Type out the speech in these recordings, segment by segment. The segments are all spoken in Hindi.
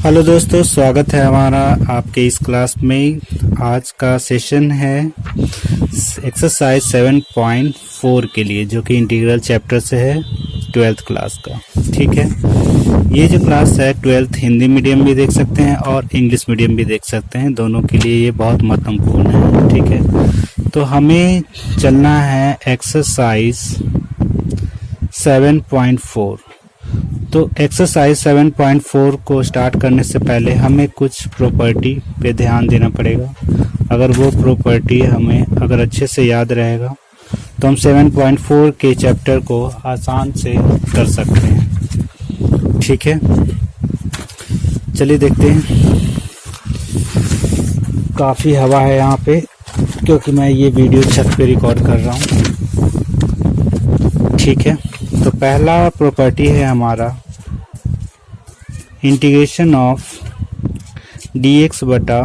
हेलो दोस्तों, स्वागत है हमारा आपके इस क्लास में। आज का सेशन है एक्सरसाइज 7.4 के लिए, जो कि इंटीग्रल चैप्टर से है 12th क्लास का। ठीक है, ये जो क्लास है 12th हिंदी मीडियम भी देख सकते हैं और इंग्लिश मीडियम भी देख सकते हैं, दोनों के लिए ये बहुत महत्वपूर्ण है। ठीक है, तो हमें चलना है एक्सरसाइज 7.4। तो एक्सरसाइज 7.4 को स्टार्ट करने से पहले हमें कुछ प्रॉपर्टी पे ध्यान देना पड़ेगा। अगर वो प्रॉपर्टी हमें अगर अच्छे से याद रहेगा तो हम 7.4 के चैप्टर को आसान से कर सकते हैं। ठीक है, चलिए देखते हैं। काफ़ी हवा है यहाँ पे, क्योंकि मैं ये वीडियो छत पे रिकॉर्ड कर रहा हूँ। ठीक है, तो पहला प्रॉपर्टी है हमारा इंटीग्रेशन ऑफ dx बटा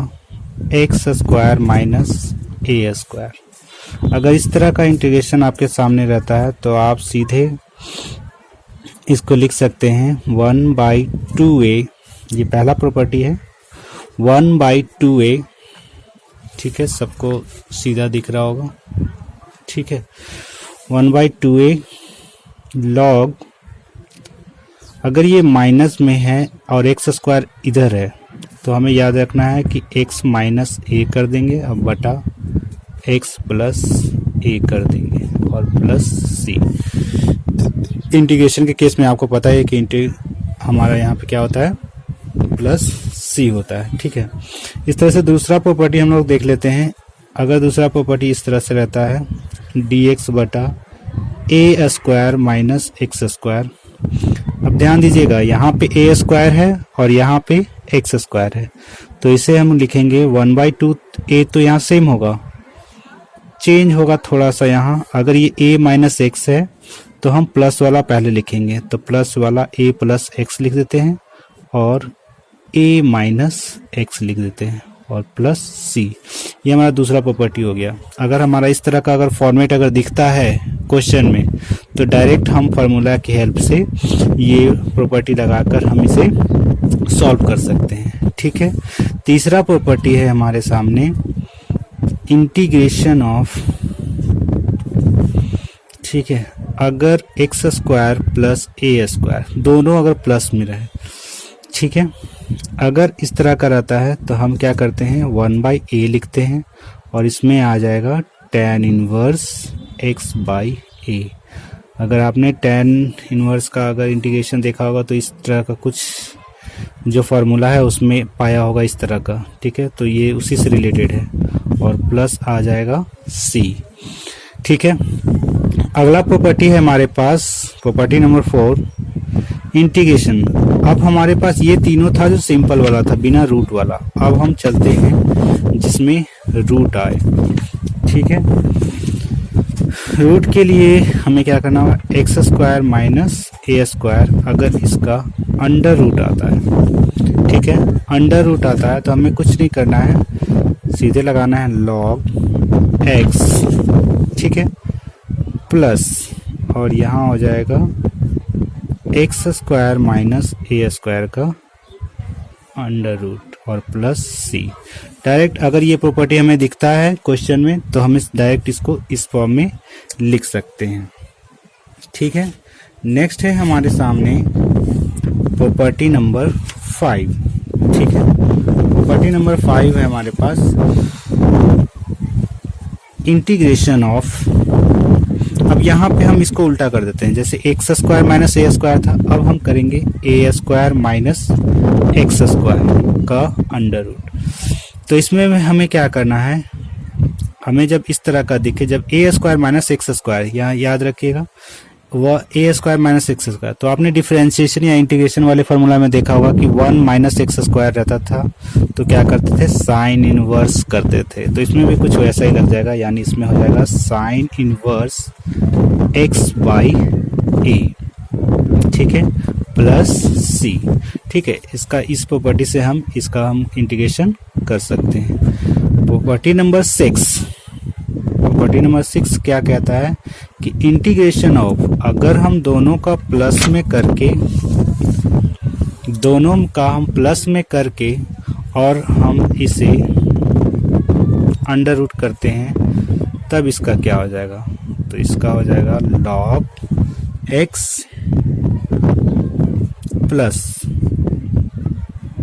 एक्स स्क्वायर माइनस ए स्क्वायर। अगर इस तरह का इंटीग्रेशन आपके सामने रहता है तो आप सीधे इसको लिख सकते हैं 1/2a। ये पहला प्रॉपर्टी है 1/2a। ठीक है, सबको सीधा दिख रहा होगा। ठीक है, 1/2a लॉग, अगर ये माइनस में है और एक्स स्क्वायर इधर है तो हमें याद रखना है कि x माइनस ए कर देंगे, अब बटा x प्लस ए कर देंगे और प्लस सी। इंटीग्रेशन के केस में आपको पता है कि हमारा यहाँ पे क्या होता है, प्लस सी होता है। ठीक है, इस तरह से दूसरा प्रॉपर्टी हम लोग देख लेते हैं। अगर दूसरा प्रॉपर्टी इस तरह से रहता है dx बटा ए स्क्वायर माइनस एक्स स्क्वायर। अब ध्यान दीजिएगा, यहाँ पे ए स्क्वायर है और यहाँ पे एक्स स्क्वायर है, तो इसे हम लिखेंगे 1/2। ए तो यहाँ सेम होगा, चेंज होगा थोड़ा सा यहाँ। अगर ये ए माइनस एक्स है तो हम प्लस वाला पहले लिखेंगे, तो प्लस वाला ए प्लस एक्स लिख देते हैं और ए माइनस एक्स लिख देते हैं और प्लस सी। ये हमारा दूसरा प्रॉपर्टी हो गया। अगर हमारा इस तरह का अगर फॉर्मेट अगर दिखता है क्वेश्चन में तो डायरेक्ट हम फार्मूला की हेल्प से ये प्रॉपर्टी लगाकर हम इसे सॉल्व कर सकते हैं। ठीक है, तीसरा प्रॉपर्टी है हमारे सामने इंटीग्रेशन ऑफ। ठीक है, अगर x square plus a square दोनों अगर प्लस में रहे, ठीक है, अगर इस तरह का रहता है तो हम क्या करते हैं 1/a लिखते हैं और इसमें आ जाएगा tan इनवर्स x/a। अगर आपने tan इनवर्स का अगर इंटीग्रेशन देखा होगा तो इस तरह का कुछ जो फार्मूला है उसमें पाया होगा इस तरह का। ठीक है, तो ये उसी से रिलेटेड है और प्लस आ जाएगा c। ठीक है, अगला प्रॉपर्टी है हमारे पास प्रॉपर्टी नंबर 4 इंटीग्रेशन। अब हमारे पास ये तीनों था जो सिंपल वाला था बिना रूट वाला। अब हम चलते हैं जिसमें रूट आए। ठीक है, रूट के लिए हमें क्या करना होगा, एक्स स्क्वायर माइनस ए स्क्वायर अगर इसका अंडर रूट आता है। ठीक है, अंडर रूट आता है तो हमें कुछ नहीं करना है, सीधे लगाना है लॉग एक्स। ठीक है, प्लस और यहाँ हो जाएगा एक्स स्क्वायर माइनस ए स्क्वायर का अंडर रूट और प्लस सी। डायरेक्ट अगर ये प्रॉपर्टी हमें दिखता है क्वेश्चन में तो हम डायरेक्ट इसको इस फॉर्म में लिख सकते हैं। ठीक है, नेक्स्ट है हमारे सामने प्रॉपर्टी नंबर 5। ठीक है, प्रॉपर्टी नंबर 5 है हमारे पास इंटीग्रेशन ऑफ। अब यहाँ पे हम इसको उल्टा कर देते हैं, जैसे एक्स स्क्वायर माइनस ए स्क्वायर था, अब हम करेंगे ए स्क्वायर माइनस एक्स स्क्वायर का अंडर रूट। तो इसमें हमें क्या करना है, हमें जब इस तरह का दिखे, जब ए स्क्वायर माइनस एक्स स्क्वायर, यहाँ याद रखिएगा वह ए स्क्वायर माइनस एक्स स्क्वायर, तो आपने डिफरेंशिएशन या इंटीग्रेशन वाले फार्मूला में देखा होगा कि 1 माइनस एक्स स्क्वायर रहता था तो क्या करते थे, साइन इनवर्स करते थे। तो इसमें भी कुछ वैसा ही लग जाएगा, यानी इसमें हो जाएगा साइन इनवर्स x/a। ठीक है, प्लस सी। ठीक है, इसका इस प्रॉपर्टी से हम इसका इंटीग्रेशन कर सकते हैं। प्रॉपर्टी नंबर 6 क्या कहता है कि इंटीग्रेशन ऑफ, अगर हम दोनों का प्लस में करके दोनों का हम प्लस में करके और हम इसे अंडर रूट करते हैं, तब इसका क्या हो जाएगा, तो इसका हो जाएगा log x plus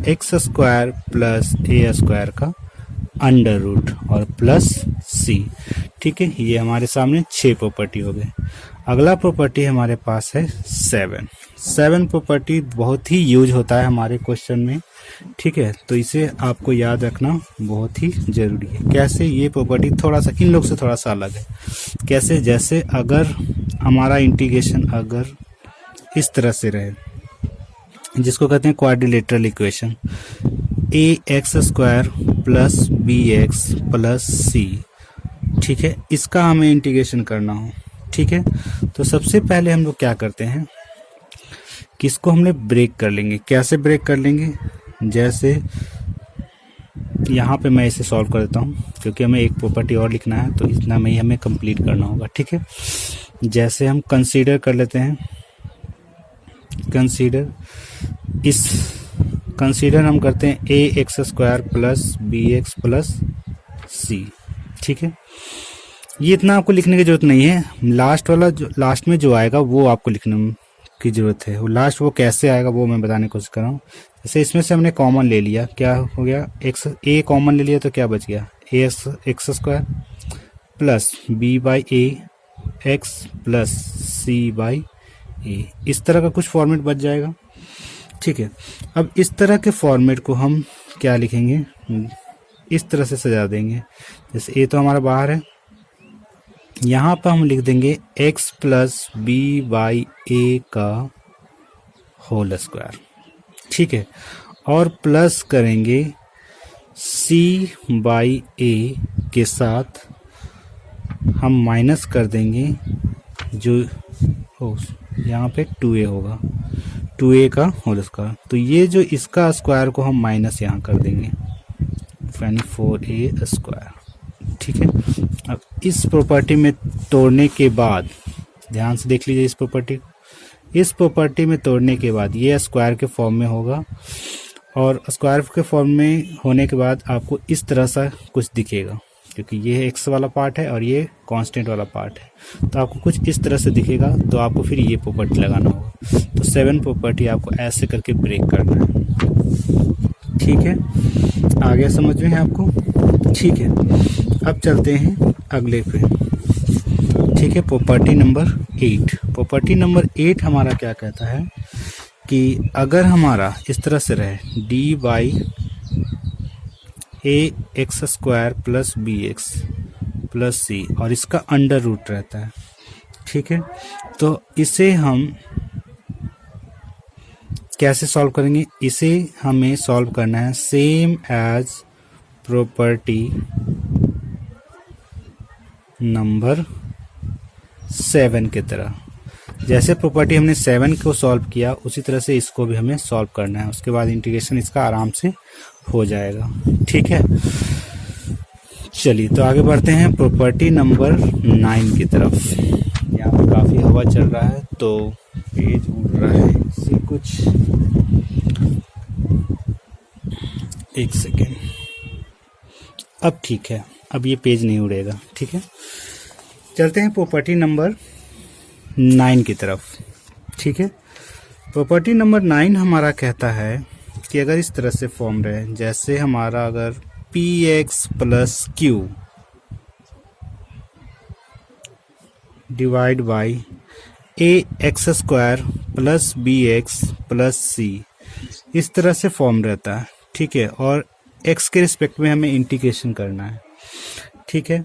x square plus a square का अंडर रूट और प्लस c। ठीक है, ये हमारे सामने 6 प्रॉपर्टी हो गए। अगला प्रॉपर्टी हमारे पास है 7 प्रॉपर्टी बहुत ही यूज होता है हमारे क्वेश्चन में। ठीक है, तो इसे आपको याद रखना बहुत ही जरूरी है। कैसे, ये प्रॉपर्टी थोड़ा सा इन लोग से थोड़ा सा अलग है। कैसे, जैसे अगर हमारा इंटीग्रेशन अगर इस तरह से रहे, जिसको कहते हैं quadrilateral equation, a x square plus b x plus c. ठीक है, इसका हमें इंटीग्रेशन करना हो। ठीक है, तो सबसे पहले हम लोग क्या करते हैं कि इसको हमने ब्रेक कर लेंगे। कैसे ब्रेक कर लेंगे, जैसे यहाँ पे मैं इसे सॉल्व कर देता हूँ, क्योंकि हमें एक प्रॉपर्टी और लिखना है, तो इतना में ही हमें कंप्लीट करना होगा। ठीक है, जैसे हम कंसीडर कर लेते हैं, कंसीडर हम करते हैं a x square plus b x plus c. ठीक है, ये इतना आपको लिखने की जरूरत नहीं है। लास्ट वाला जो लास्ट में जो आएगा वो आपको लिखने की जरूरत है। वो लास्ट वो कैसे आएगा वो मैं बताने की कोशिश कर रहा हूँ। जैसे इसमें से हमने कॉमन ले लिया, क्या हो गया, एक्स ए कॉमन ले लिया तो क्या बच गया, a x square plus b by a x plus c by a. इस तरह का कुछ फॉर्मेट बच जाएगा। ठीक है, अब इस तरह के फॉर्मेट को हम क्या लिखेंगे, इस तरह से सजा देंगे। जैसे ए तो हमारा बाहर है, यहाँ पर हम लिख देंगे x प्लस बी बाई ए का होल स्क्वायर। ठीक है, और प्लस करेंगे c बाई ए के साथ हम माइनस कर देंगे जो यहाँ पे 2a होगा, 2a का होल स्क्वायर। तो ये जो इसका स्क्वायर को हम माइनस यहाँ कर देंगे, यानी 4a स्क्वायर। ठीक है, अब इस प्रॉपर्टी में तोड़ने के बाद ध्यान से देख लीजिए इस प्रॉपर्टी में तोड़ने के बाद ये स्क्वायर के फॉर्म में होगा, और स्क्वायर के फॉर्म में होने के बाद आपको इस तरह सा कुछ दिखेगा, क्योंकि ये एक्स वाला पार्ट है और ये कांस्टेंट वाला पार्ट है, तो आपको कुछ इस तरह से दिखेगा। तो आपको फिर ये प्रॉपर्टी लगाना होगा। तो 7 प्रॉपर्टी आपको ऐसे करके ब्रेक करना है। ठीक है, आगे समझ में है आपको। ठीक है, अब चलते हैं अगले पे। ठीक है, प्रॉपर्टी नंबर 8। प्रॉपर्टी नंबर 8 हमारा क्या कहता है कि अगर हमारा इस तरह से रहे d by a x square plus b x plus c, और इसका अंडर रूट रहता है। ठीक है, तो इसे हम कैसे सॉल्व करेंगे, इसे हमें सॉल्व करना है सेम एज प्रॉपर्टी नंबर 7 की तरह। जैसे प्रॉपर्टी हमने 7 को सॉल्व किया उसी तरह से इसको भी हमें सॉल्व करना है। उसके बाद इंटीग्रेशन इसका आराम से हो जाएगा। ठीक है, चलिए तो आगे बढ़ते हैं प्रॉपर्टी नंबर 9 की तरफ। यहाँ पे काफ़ी हवा चल रहा है तो पेज उड़ रहा है, इसे कुछ एक सेकेंड। अब ठीक है, अब ये पेज नहीं उड़ेगा। ठीक है, चलते हैं प्रॉपर्टी नंबर 9 की तरफ। ठीक है, प्रॉपर्टी नंबर 9 हमारा कहता है कि अगर इस तरह से फॉर्म रहे, जैसे हमारा अगर p x plus q divide by a x square plus b x plus c, इस तरह से फॉर्म रहता है। ठीक है, और x के रिस्पेक्ट में हमें इंटीग्रेशन करना है। ठीक है,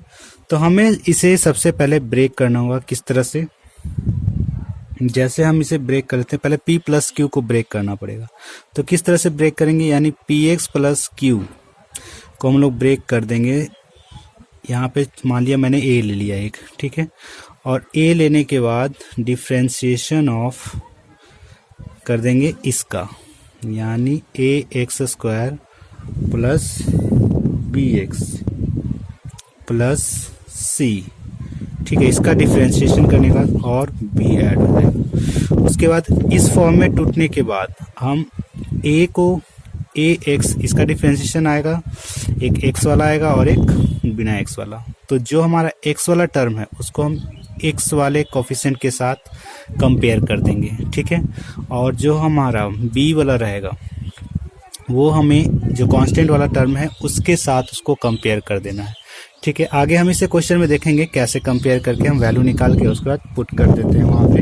तो हमें इसे सबसे पहले ब्रेक करना होगा। किस तरह से, जैसे हम इसे ब्रेक करते हैं, पहले p प्लस क्यू को ब्रेक करना पड़ेगा। तो किस तरह से ब्रेक करेंगे, यानी पी एक्स प्लस क्यू को हम लोग ब्रेक कर देंगे। यहाँ पे मान लिया मैंने a ले लिया एक, ठीक है, और a लेने के बाद डिफ्रेंशिएशन ऑफ कर देंगे इसका, यानी a x square plus b x plus c. ठीक है, इसका डिफ्रेंशिएशन करने के बाद और b ऐड हो जाएगा। उसके बाद इस फॉर्म में टूटने के बाद हम ए को ए एक्स इसका डिफ्रेंशिएशन आएगा, एक एक्स वाला आएगा और एक बिना एक्स वाला। तो जो हमारा एक्स वाला टर्म है उसको हम एक्स वाले कोफिशिएंट के साथ कंपेयर कर देंगे, ठीक है। और जो हमारा बी वाला रहेगा वो हमें जो कांस्टेंट वाला टर्म है उसके साथ उसको कंपेयर कर देना है, ठीक है। आगे हम इसे क्वेश्चन में देखेंगे कैसे कंपेयर करके हम वैल्यू निकाल के उसके बाद पुट कर देते हैं वहाँ पे,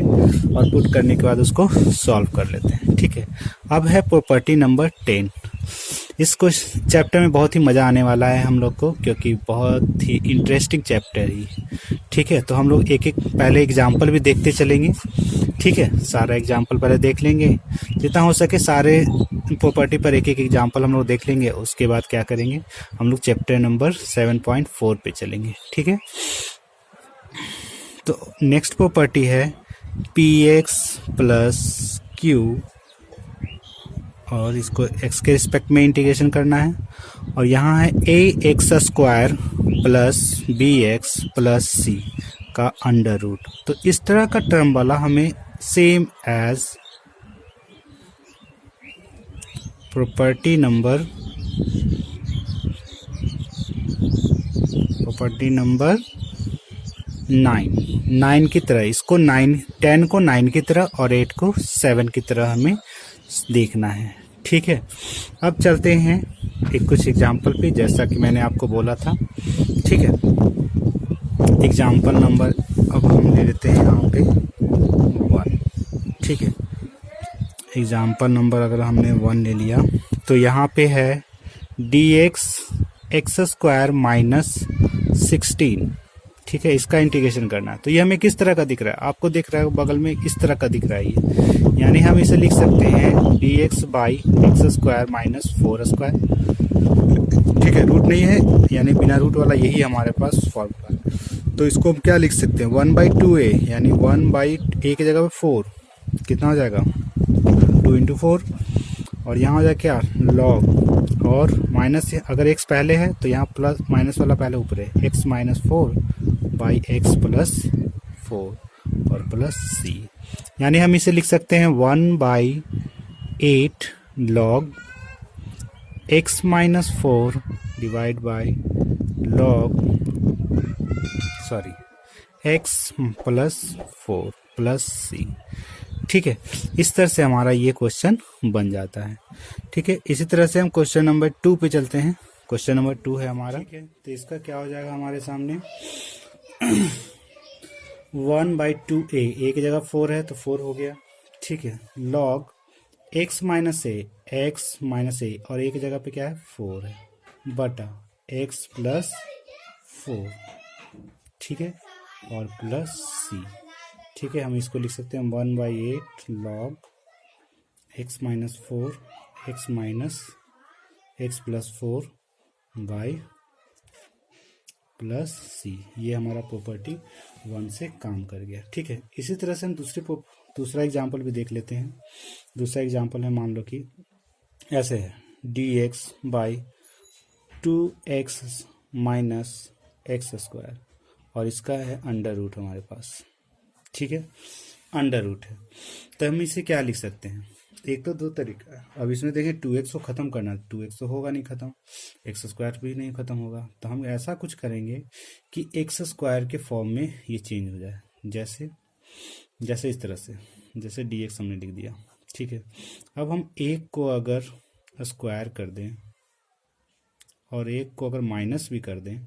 और पुट करने के बाद उसको सॉल्व कर लेते हैं, ठीक है। अब है प्रॉपर्टी नंबर 10। इस चैप्टर में बहुत ही मज़ा आने वाला है हम लोग को, क्योंकि बहुत ही इंटरेस्टिंग चैप्टर ही, ठीक है। तो हम लोग एक एक पहले एग्जाम्पल भी देखते चलेंगे, ठीक है। सारा एग्जाम्पल पहले देख लेंगे, जितना हो सके सारे प्रॉपर्टी पर एक एक एग्जाम्पल हम लोग देख लेंगे। उसके बाद क्या करेंगे, हम लोग चैप्टर नंबर 7.4 पे चलेंगे, ठीक है। तो नेक्स्ट प्रॉपर्टी है पी एक्स प्लस क्यू, और इसको एक्स के रिस्पेक्ट में इंटीग्रेशन करना है। और यहाँ है a x square plus b x plus c का अंडर रूट। तो इस तरह का टर्म वाला हमें सेम एज प्रॉपर्टी नंबर 9 की तरह, इसको 10 को 9 की तरह और 8 को 7 की तरह हमें देखना है, ठीक है। अब चलते हैं एक कुछ एग्जाम्पल पे, जैसा कि मैंने आपको बोला था, ठीक है। एग्जाम्पल नंबर अब हम ले लेते हैं यहाँ पे 1, ठीक है। एग्जाम्पल नंबर अगर हमने 1 ले लिया तो यहाँ पे है डी एक्स स्क्वायर माइनस 16, ठीक है। इसका इंटीग्रेशन करना है। तो ये हमें किस तरह का दिख रहा है, आपको दिख रहा है बगल में इस तरह का दिख रहा है ये, यानी हम इसे लिख सकते हैं D x by x square minus 4 square, ठीक है। रूट नहीं है यानी बिना रूट वाला, यही हमारे पास फॉर्मूला है। तो इसको हम क्या लिख सकते हैं 1/2a, यानी 1/a की जगह पे 4, कितना हो जाएगा 2 × 4, और यहाँ हो जाए क्या लॉग, और माइनस अगर x पहले है तो यहाँ प्लस माइनस वाला पहले ऊपर है, x minus 4 by x plus 4 और प्लस c, यानी हम इसे लिख सकते हैं 1/8 log x minus 4 divide by log x plus 4 plus c, ठीक है। इस तरह से हमारा ये क्वेश्चन बन जाता है, ठीक है। इसी तरह से हम क्वेश्चन नंबर 2 पे चलते हैं। क्वेश्चन नंबर 2 है हमारा, ठीक है। तो इसका क्या हो जाएगा हमारे सामने 1/2a, a की जगह 4 है तो 4 हो गया, ठीक है। लॉग x माइनस a और a की जगह पे क्या है 4 है, बटा x प्लस 4, ठीक है, और प्लस c, ठीक है। हम इसको लिख सकते हैं 1/8 log x minus 4 x minus x plus 4 by plus c। ये हमारा प्रॉपर्टी 1 से काम कर गया, ठीक है। इसी तरह से हम दूसरा एग्जाम्पल भी देख लेते हैं। दूसरा एग्जाम्पल है, मान लो कि ऐसे है D x by 2x minus x square, और इसका है अंडर रूट हमारे पास, ठीक है। अंडर रूट है तो हम इसे क्या लिख सकते हैं, एक तो दो तरीका है। अब इसमें देखें 2x को ख़त्म करना, 2x तो होगा नहीं ख़त्म, एक्स स्क्वायर भी नहीं ख़त्म होगा। तो हम ऐसा कुछ करेंगे कि एक्स स्क्वायर के फॉर्म में ये चेंज हो जाए, जैसे इस तरह से, जैसे डी एक्स हमने लिख दिया, ठीक है। अब हम एक को अगर स्क्वायर कर दें और एक को अगर माइनस भी कर दें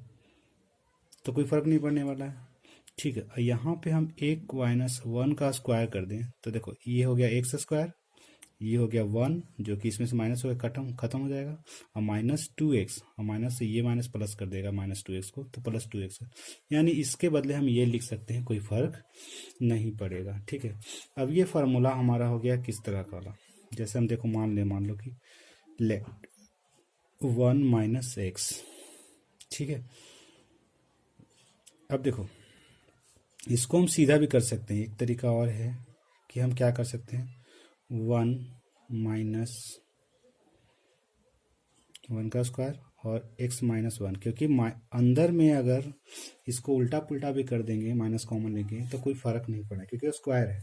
तो कोई फ़र्क नहीं पड़ने वाला है, ठीक है। यहाँ पे हम एक माइनस 1 का स्क्वायर कर दें तो देखो ये हो गया एक्स स्क्वायर, ये हो गया 1 जो कि इसमें से माइनस हो गया, खत्म हो जाएगा, और माइनस 2x, और माइनस से ये माइनस प्लस कर देगा माइनस 2x को, तो प्लस 2x, यानी इसके बदले हम ये लिख सकते हैं, कोई फर्क नहीं पड़ेगा, ठीक है। अब ये फार्मूला हमारा हो गया किस तरह का वाला, जैसे हम देखो मान लो कि लेट 1 माइनस एक्स, ठीक है। अब देखो इसको हम सीधा भी कर सकते हैं, एक तरीका और है कि हम क्या कर सकते हैं 1 माइनस 1 का स्क्वायर और x माइनस 1, क्योंकि अंदर में अगर इसको उल्टा पुल्टा भी कर देंगे, माइनस कॉमन लेंगे तो कोई फ़र्क नहीं पड़ेगा, क्योंकि स्क्वायर है,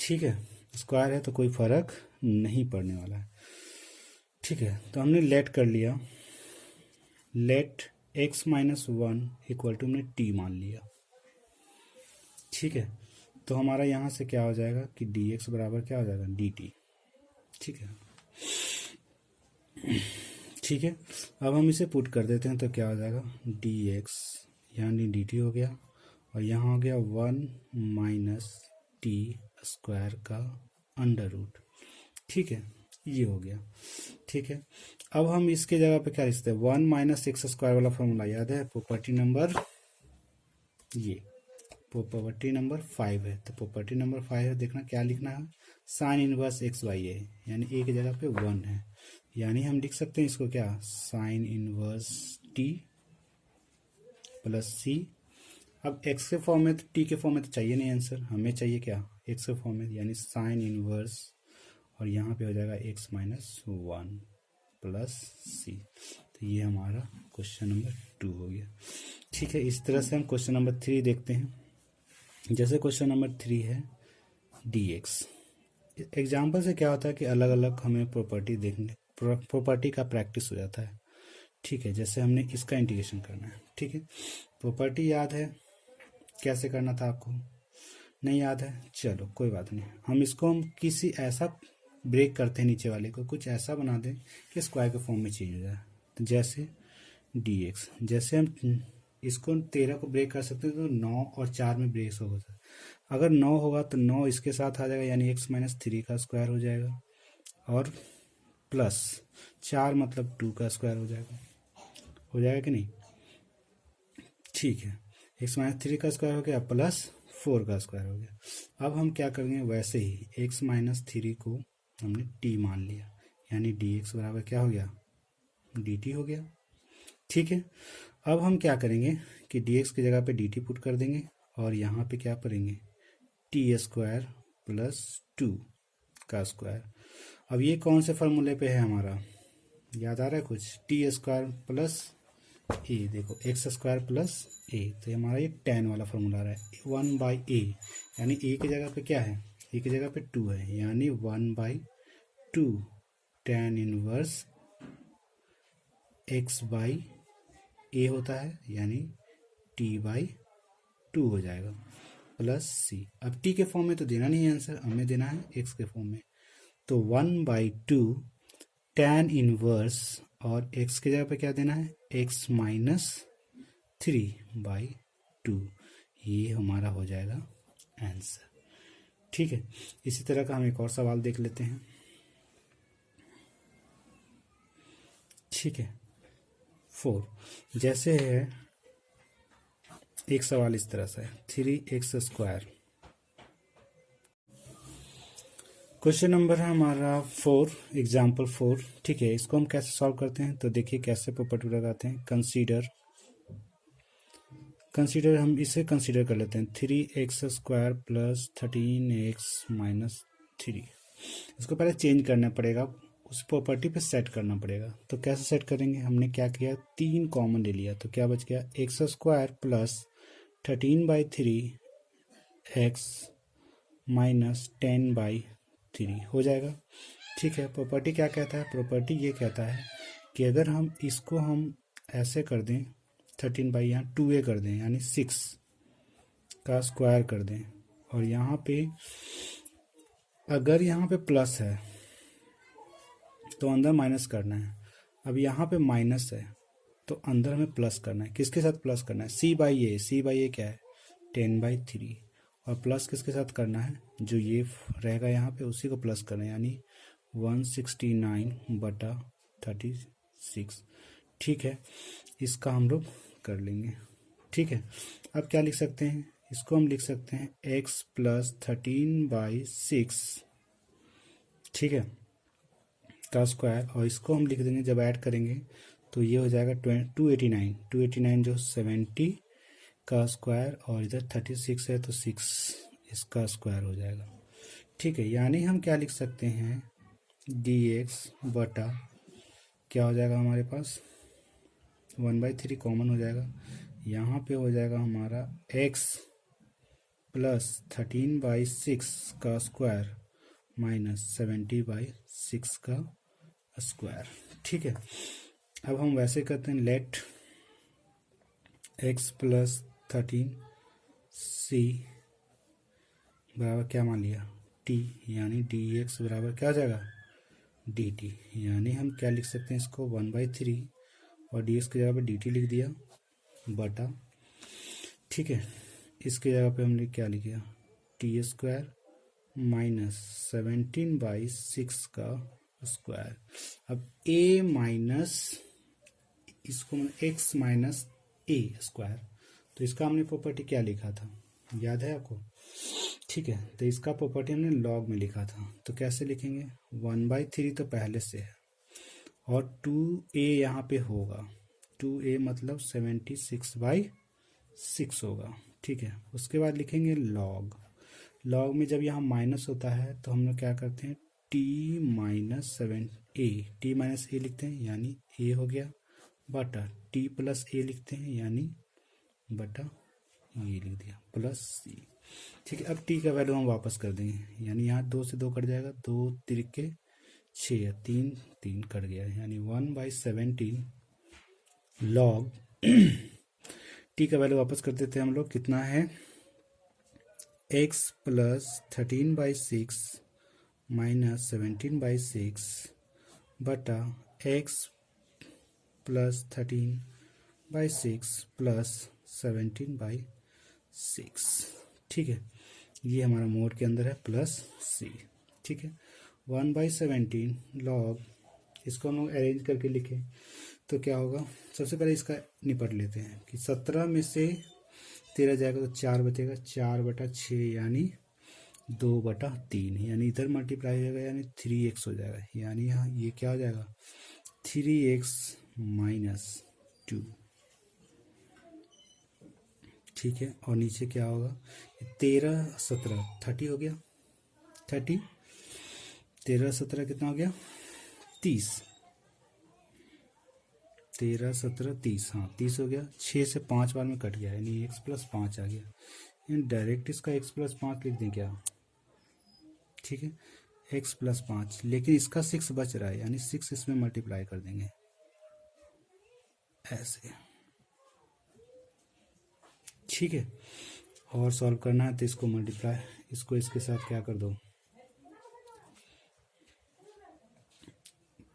ठीक है। स्क्वायर है तो कोई फ़र्क नहीं पड़ने वाला है। ठीक है, तो हमने लेट कर लिया, let x minus one equal to हमने t मान लिया। ठीक है, तो हमारा यहाँ से क्या हो जाएगा कि dx बराबर क्या हो जाएगा dt। ठीक है, ठीक है, अब हम इसे पुट कर देते हैं तो क्या हो जाएगा dx यानी dt हो गया, और यहाँ हो गया 1 माइनस टी स्क्वायर का अंडर रूट। ठीक है, ये हो गया। ठीक है, अब हम इसके जगह पे क्या लिखते हैं, 1 माइनस एक्स स्क्वायर वाला फॉर्मूला याद है, प्रॉपर्टी नंबर, ये प्रॉपर्टी नंबर 5 है। तो प्रॉपर्टी नंबर 5 है, देखना क्या लिखना है, साइन इनवर्स एक्स बाई ए, यानी ए की जगह पे 1 है, यानी हम लिख सकते हैं इसको क्या, साइन इनवर्स टी प्लस सी। अब एक्स के फॉर्म में तो टी के फॉर्म में तो चाहिए नहीं आंसर, हमें चाहिए क्या एक्स के फॉर्म में, यानी साइन इनवर्स, और यहाँ पे हो जाएगा एक्स माइनस वन प्लस सी। तो ये हमारा क्वेश्चन नंबर 2 हो गया। ठीक है, इस तरह से हम क्वेश्चन नंबर 3 देखते हैं। जैसे क्वेश्चन नंबर 3 है dx। एग्जाम्पल से क्या होता है कि अलग अलग हमें प्रॉपर्टी देखने, प्रॉपर्टी का प्रैक्टिस हो जाता है। ठीक है, जैसे हमने इसका इंटीग्रेशन करना है। ठीक है, प्रॉपर्टी याद है, कैसे करना था आपको नहीं याद है, चलो कोई बात नहीं, हम इसको हम किसी ऐसा ब्रेक करते हैं, नीचे वाले को कुछ ऐसा बना दें कि स्क्वायर के फॉर्म में चेंज हो जाए। तो जैसे dx, जैसे हम इसको 13 को ब्रेक कर सकते हैं तो 9 और 4 में ब्रेक होगा। अगर 9 होगा तो 9 इसके साथ आ जाएगा, यानी x माइनस 3 का स्क्वायर हो जाएगा, और प्लस 4 मतलब 2 का स्क्वायर हो जाएगा कि नहीं। ठीक है, x माइनस 3 का स्क्वायर हो गया प्लस 4 का स्क्वायर हो गया। अब हम क्या करेंगे, वैसे ही x माइनस 3 को हमने t मान लिया, यानी dx बराबर क्या हो गया dt हो गया। ठीक है, अब हम क्या करेंगे कि dx की जगह पे dt पुट कर देंगे, और यहाँ पे क्या करेंगे टी स्क्वायर प्लस 2 का स्क्वायर। अब ये कौन से फार्मूले पे है हमारा, याद आ रहा है कुछ, टी स्क्वायर प्लस ए, देखो एक्स स्क्वायर प्लस ए, तो हमारा ये tan वाला फार्मूला आ रहा है 1 बाई ए, यानी ए की जगह पे क्या है, ए की जगह पे 2 है, यानी 1 by 2 tan inverse x by a होता है, यानी टी बाई 2 हो जाएगा प्लस सी। अब टी के फॉर्म में तो देना नहीं है आंसर, हमें देना है एक्स के फॉर्म में, तो 1 बाई 2 tan इनवर्स, और x की जगह पे क्या देना है x माइनस 3 बाई 2, ये हमारा हो जाएगा आंसर। ठीक है, इसी तरह का हम एक और सवाल देख लेते हैं। ठीक है, 4, जैसे है एक सवाल इस तरह से है 3x स्क्वायर। क्वेश्चन नंबर है हमारा 4, एग्जाम्पल 4। ठीक है, इसको हम कैसे सॉल्व करते हैं, तो देखिए कैसे प्रॉपर्टी लगाते हैं, कंसीडर हम इसे कंसीडर कर लेते हैं 3x square plus 13x minus 3। इसको पहले चेंज करना पड़ेगा, उस प्रॉपर्टी पे सेट करना पड़ेगा। तो कैसे सेट करेंगे, हमने क्या किया 3 कॉमन ले लिया, तो क्या बच गया x square plus 13 by 3 x minus 10 by 3 हो जाएगा। ठीक है, प्रॉपर्टी क्या कहता है, प्रॉपर्टी ये कहता है कि अगर हम इसको हम ऐसे कर दें 13 बाई यहाँ 2a कर दें, यानी 6 का स्क्वायर कर दें, और यहाँ पे अगर यहाँ पे प्लस है तो अंदर माइनस करना है। अब यहाँ पे माइनस है तो अंदर हमें प्लस करना है, किसके साथ प्लस करना है, c बाई ए क्या है 10 बाई 3, और प्लस किसके साथ करना है, जो ये रहेगा यहाँ पे उसी को प्लस करना है, यानी 169 बटा 36। ठीक है, इसका हम लोग कर लेंगे। ठीक है, अब क्या लिख सकते हैं, इसको हम लिख सकते हैं x प्लस 13 बाई 6, ठीक है, का स्क्वायर, और इसको हम लिख देंगे जब ऐड करेंगे तो ये हो जाएगा 289 जो 70 का स्क्वायर, और इधर 36 है तो 6 इसका स्क्वायर हो जाएगा। ठीक है, यानी हम क्या लिख सकते हैं dx बटा क्या हो जाएगा हमारे पास 1/3 कॉमन हो जाएगा, यहाँ पे हो जाएगा हमारा x प्लस 13/6 का स्क्वायर माइनस 70/6 का स्क्वायर। ठीक है, अब हम वैसे करते हैं, लेट x प्लस 13c बराबर क्या मान लिया, t, यानी dx बराबर क्या हो जाएगा, dt। यानी हम क्या लिख सकते हैं इसको, 1/3 और dx की जगह पे dt लिख दिया बटा, ठीक है, इसकी जगह पे हमने क्या लिखा, टी स्क्वायर माइनस 17/6 का स्क्वायर। अब a माइनस इसको x माइनस ए स्क्वायर, तो इसका हमने प्रॉपर्टी क्या लिखा था, याद है आपको, ठीक है, तो इसका प्रॉपर्टी हमने लॉग में लिखा था, तो कैसे लिखेंगे, 1/3 तो पहले से है और 2a यहाँ पे होगा, 2a मतलब 76/6 होगा। ठीक है, उसके बाद लिखेंगे लॉग, लॉग में जब यहाँ माइनस होता है तो हम लोग क्या करते हैं, t minus 7a, t minus a लिखते हैं यानी a हो गया, बटा t प्लस a लिखते हैं यानी बटा ये लिख दिया प्लस c। ठीक है, अब t का वैल्यू हम वापस कर देंगे, यानी यहाँ 2 से 2 कट जाएगा, 2 तिरके 6, 3 3 कट गया, यानी 1/17 लॉग t का वैल्यू वापस कर देते हैं हम लोग, कितना है, x प्लस 13/6 माइनस 17/6 बटा x प्लस 13/6 प्लस 17/6। ठीक है, ये हमारा मोड के अंदर है, प्लस c। ठीक है, 1/17 लॉग, इसको हम लोग अरेंज करके लिखें तो क्या होगा, सबसे पहले इसका निपट लेते हैं कि 17 में से 13 जाएगा तो 4 बचेगा, 4/6 यानी 2/3, यानी इधर मल्टीप्लाई हो जाएगा यानी 3x हो जाएगा, यानी यहाँ ये क्या हो जाएगा, 3x माइनस 2। ठीक है, और नीचे क्या होगा, 13 17 30 हो गया, 30, 13 17 कितना हो गया, 30, 13 17 30, हाँ 30 हो गया, 6 से 5 बार में कट गया यानी x प्लस 5 आ गया, यानी डायरेक्ट इसका x प्लस 5 लिख दें क्या, ठीक है, x प्लस 5, लेकिन इसका 6 बच रहा है यानी 6 इसमें मल्टीप्लाई कर देंगे ऐसे। ठीक है, और सॉल्व करना है तो इसको मल्टीप्लाई, इसको इसके साथ क्या कर दो,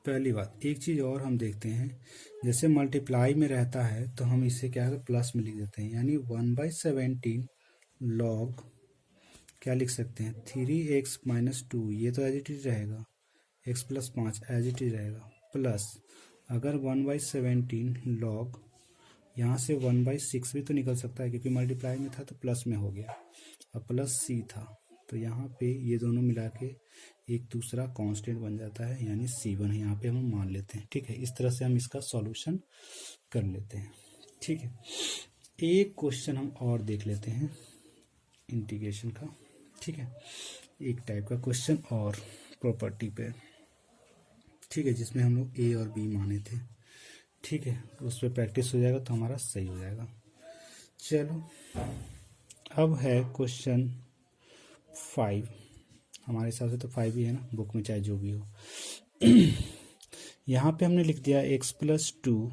पहली बात एक चीज़ और हम देखते हैं, जैसे मल्टीप्लाई में रहता है तो हम इसे क्या है प्लस में लिख देते हैं, यानी 1/17 लॉग क्या लिख सकते हैं, 3x माइनस 2, ये तो एज इट इज रहेगा, x plus 5 as it is रहेगा, प्लस अगर 1/17 लॉग, यहाँ से 1/6 भी तो निकल सकता है क्योंकि मल्टीप्लाई में था तो प्लस में हो गया, अब प्लस c था तो यहाँ पे ये दोनों मिला के एक दूसरा कांस्टेंट बन जाता है यानी c1 यहाँ पे हम मान लेते हैं। ठीक है, इस तरह से हम इसका सॉल्यूशन कर लेते हैं। ठीक है, एक क्वेश्चन हम और देख लेते हैं इंटीग्रेशन का। ठीक है, एक टाइप का क्वेश्चन और प्रॉपर्टी पे, ठीक है, जिसमें हम लोग a और b माने थे। ठीक है, उस पर प्रैक्टिस हो जाएगा तो हमारा सही हो जाएगा। चलो, अब है क्वेश्चन 5, हमारे हिसाब से तो 5 ही है ना, बुक में चाहे जो भी हो। यहाँ पे हमने लिख दिया x प्लस 2,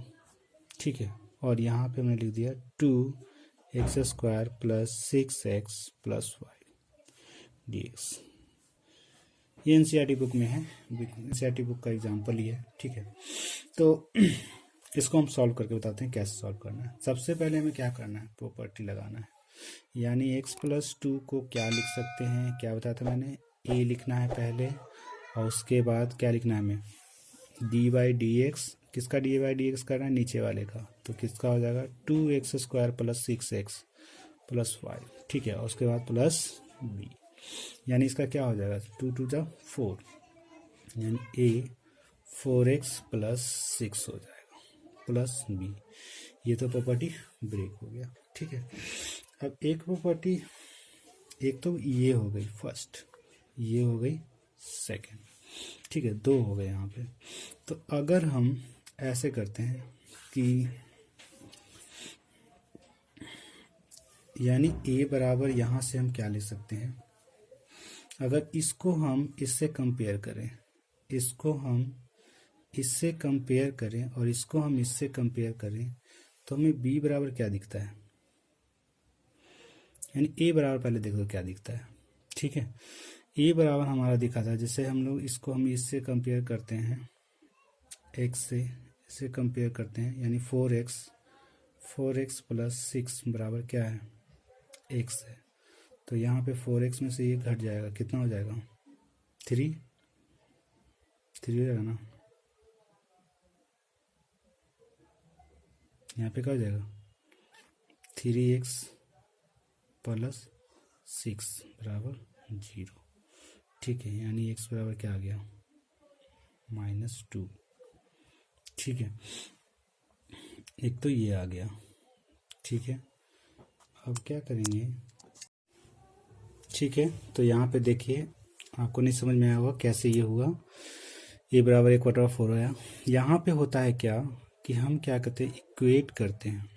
ठीक है, और यहाँ पे हमने लिख दिया 2x² plus 6x plus 5 dx। ये एनसीईआरटी बुक में है, एनसीईआरटी बुक का एग्जाम्पल ही है। ठीक है, तो इसको हम सॉल्व करके बताते हैं कैसे सॉल्व करना है। सबसे पहले हमें क्या करना है, प्रॉपर्टी लगाना है, यानी x प्लस 2 को क्या लिख सकते हैं, क्या बताया था मैंने, a लिखना है पहले और उसके बाद क्या लिखना है हमें, d/dx, किसका d/dx करना है, नीचे वाले का, तो किसका हो जाएगा 2x² प्लस 6x प्लस 5। ठीक है, और उसके बाद प्लस b, यानी इसका क्या हो जाएगा 2 2 जा 4, यानी a 4x प्लस 6 हो जाएगा प्लस b। ये तो प्रॉपर्टी ब्रेक हो गया। ठीक है, अब एक प्रॉपर्टी, एक तो ये हो गई फर्स्ट, ये हो गई सेकंड। ठीक है, 2 हो गए यहाँ पे। तो अगर हम ऐसे करते हैं कि यानी a बराबर, यहाँ से हम क्या ले सकते हैं, अगर इसको हम इससे कंपेयर करें, इसको हम इससे कंपेयर करें और इसको हम इससे कंपेयर करें तो हमें b बराबर क्या दिखता है, यानी a बराबर पहले देख दो क्या दिखता है। ठीक है, a बराबर हमारा दिखा था, जैसे हम लोग इसको हम इससे कंपेयर करते हैं, x से इससे कंपेयर करते हैं, यानी 4x प्लस 6 बराबर क्या है, x है। तो यहाँ पे 4x में से ये घट जाएगा, कितना हो जाएगा, 3 हो जाएगा ना, यहाँ पे क्या हो जाएगा, 3x प्लस 6 बराबर 0। ठीक है, यानी x बराबर क्या आ गया, -2। ठीक है, एक तो ये आ गया। ठीक है, अब क्या करेंगे, ठीक है, तो यहाँ पे देखिए आपको नहीं समझ में आया होगा कैसे ये हुआ, ये बराबर 1/4 आया। यहाँ पे होता है क्या कि हम क्या करते हैं, इक्वेट करते हैं।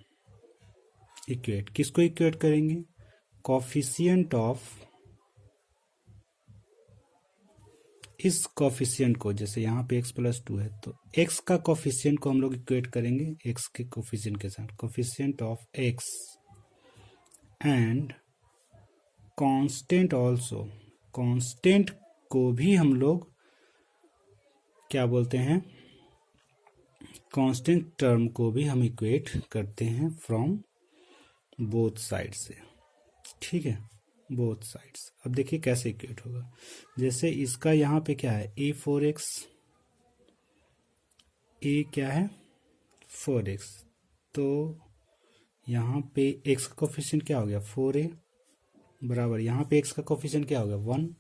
इक्वेट किसको इक्वेट करेंगे, कॉफिशिएंट ऑफ, इस कॉफिशिएंट को, जैसे यहाँ पे x प्लस 2 है तो x का कॉफिशिएंट को हम लोग इक्वेट करेंगे x के कॉफिशिएंट के साथ, coefficient of x and constant also, constant को भी हम लोग क्या बोलते हैं, कांस्टेंट टर्म को भी हम इक्वेट करते हैं फ्रॉम बोथ साइड से। ठीक है, बोथ साइड्स। अब देखिए कैसे इक्वेट होगा, जैसे इसका यहाँ पे क्या है, a4x, a क्या है 4x, तो यहाँ पे x का कोफिशिएंट क्या हो गया 4a बराबर, यहाँ पे x का कोफिशिएंट क्या हो गया 1,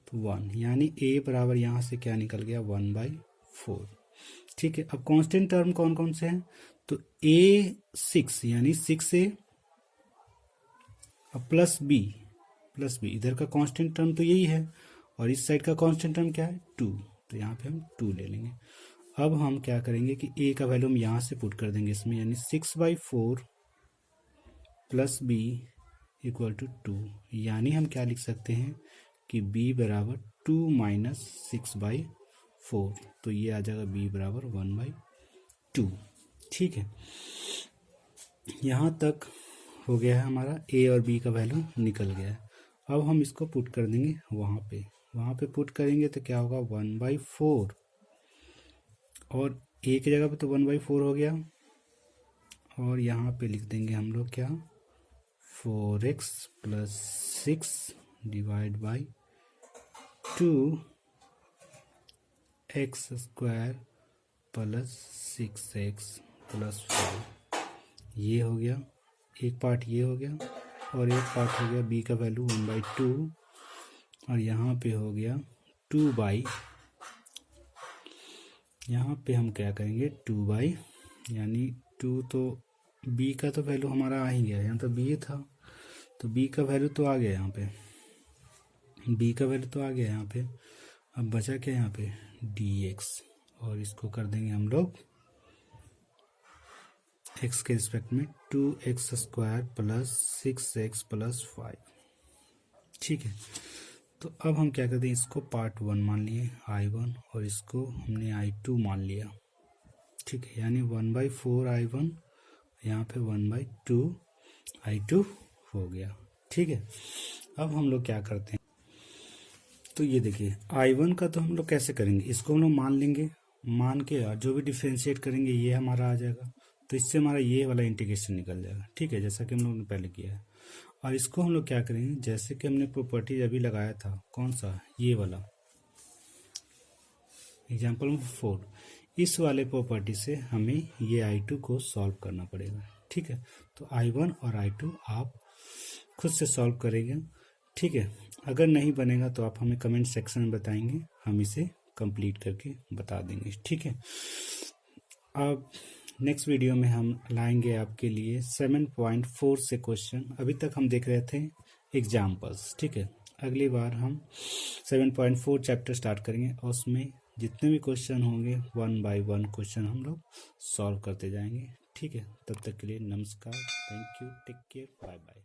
तो 1, यानी a बराबर यहाँ से क्या निकल गया 1/4। ठीक है, अब कांस्टेंट टर्म कौन कौन से हैं, तो a 6 यानी 6a अब प्लस b, इधर का कांस्टेंट टर्म तो यही है और इस साइड का कांस्टेंट टर्म क्या है 2, तो यहाँ पे हम 2 ले लेंगे। अब हम क्या करेंगे कि a का वैल्यू हम यहाँ से पुट कर देंगे इसमें, यानी 6/4 प्लस b इक्वल टू 2, यानी हम क्या लिख सकते हैं कि b बराबर 2 माइनस 6/4, तो ये आ जाएगा b बराबर 1/2। ठीक है, यहाँ तक हो गया है हमारा, a और b का वैल्यू निकल गया है। अब हम इसको पुट कर देंगे वहाँ पे पुट करेंगे तो क्या होगा 1/4, और a की जगह पे तो 1/4 हो गया, और यहाँ पे लिख देंगे हम लोग क्या 4x plus 6 divide by 2x square plus 6x plus 4, ये हो गया एक पार्ट, ये हो गया, और एक पार्ट हो गया b का वैल्यू 1/2, और यहाँ पे हो गया 2 यहाँ पे हम क्या करेंगे 2 यानी 2, तो b का तो वैल्यू हमारा आ ही गया, यहाँ तो b था तो b का वैल्यू तो आ गया, यहाँ पे b का वैल्यू तो आ गया यहाँ पे। अब बचा क्या यहाँ पे dx, और इसको कर देंगे हम लोग x के रिस्पेक्ट में 2x square plus 6x plus 5। ठीक है, तो अब हम क्या करते हैं, इसको पार्ट 1 मान लिए I1, और इसको हमने I2 मान लिया। ठीक है, यानी 1/4 I1, यहाँ पे 1/2 I2 हो गया। ठीक है, अब हम लोग क्या करते हैं, तो ये देखिए I1 का तो हम लोग कैसे करेंगे, इसको हम लोग मान लेंगे, मान के जो भी डिफ्रेंशिएट करेंगे ये हमारा आ जाएगा, तो इससे हमारा ये वाला इंटीग्रेशन निकल जाएगा। ठीक है, जैसा कि हम लोग ने पहले किया है। और इसको हम लोग क्या करेंगे, जैसे कि हमने प्रॉपर्टी अभी लगाया था, कौन सा, ये वाला एग्जाम्पल 4, इस वाले प्रॉपर्टी से हमें ये I2 को सॉल्व करना पड़ेगा। ठीक है, तो I1 और I2 आप खुद से सॉल्व करेंगे। ठीक है, अगर नहीं बनेगा तो आप हमें कमेंट सेक्शन में बताएंगे, हम इसे कंप्लीट करके बता देंगे। ठीक है, अब नेक्स्ट वीडियो में हम लाएंगे आपके लिए 7.4 से क्वेश्चन। अभी तक हम देख रहे थे एग्जाम्पल्स। ठीक है, अगली बार हम 7.4 चैप्टर स्टार्ट करेंगे और उसमें जितने भी क्वेश्चन होंगे 1 बाय 1 क्वेश्चन हम लोग सॉल्व करते जाएंगे। ठीक है, तब तक के लिए नमस्कार, thank you, take care, bye bye.